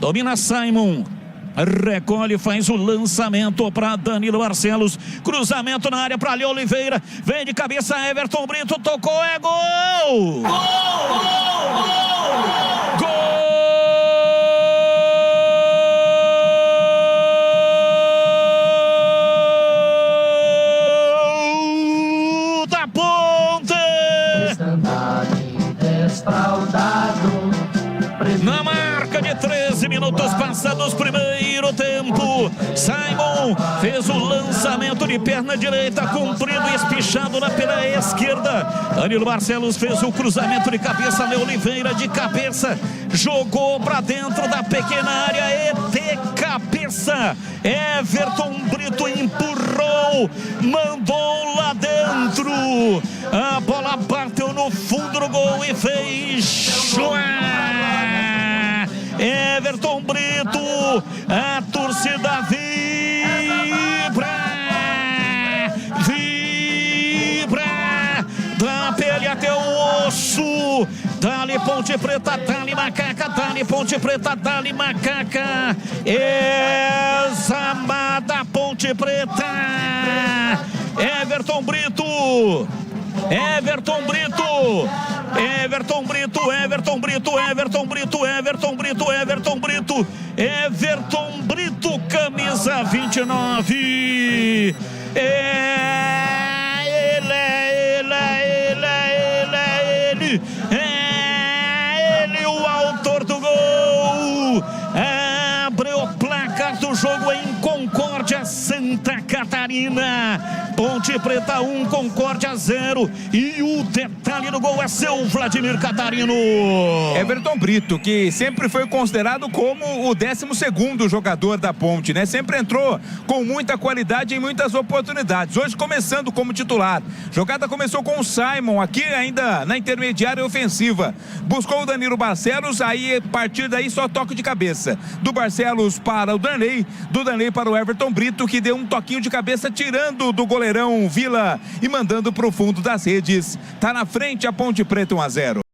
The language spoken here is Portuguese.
Domina Simon. Recolhe, faz o lançamento para Danilo Barcelos. Cruzamento na área para Ali Oliveira. Vem de cabeça Everton Brito. Tocou, é gol! Gol! Gol! Da Ponte! Na marca de 13 minutos passados, primeiro tempo, Simon fez o lançamento de perna direita, comprido e espichado na perna esquerda. Danilo Barcelos fez o cruzamento de cabeça, Léo Oliveira de cabeça, jogou para dentro da pequena área e de cabeça. Everton Brito empurrou, mandou lá dentro. A bola bateu no fundo do gol e fez Everton Brito, a torcida vibra, da pele até o osso. Dali Ponte Preta, dali Macaca, dali Ponte Preta, dali Macaca. Examada Ponte Preta. Everton Brito. Everton Brito, Everton Brito, Everton Brito, Everton Brito, Everton Brito, Everton Brito, Everton Brito, camisa 29. Ele, o autor do gol. Abre o placar do jogo em Concórdia, Santa Catarina. Ponte Preta 1, Concórdia 0. E o detalhe do gol é seu Vladimir Catarino. Everton Brito, que sempre foi considerado como o 12º jogador da Ponte, né? Sempre entrou com muita qualidade em muitas oportunidades. Hoje começando como titular. Jogada começou com o Simon, aqui ainda na intermediária ofensiva. Buscou o Danilo Barcelos, aí a partir daí só toque de cabeça. Do Barcelos para o Danley, do Danley para o Everton Brito, que deu um toquinho de cabeça tirando do goleirão Vila e mandando para o fundo das redes. Tá na frente a Ponte Preta 1-0.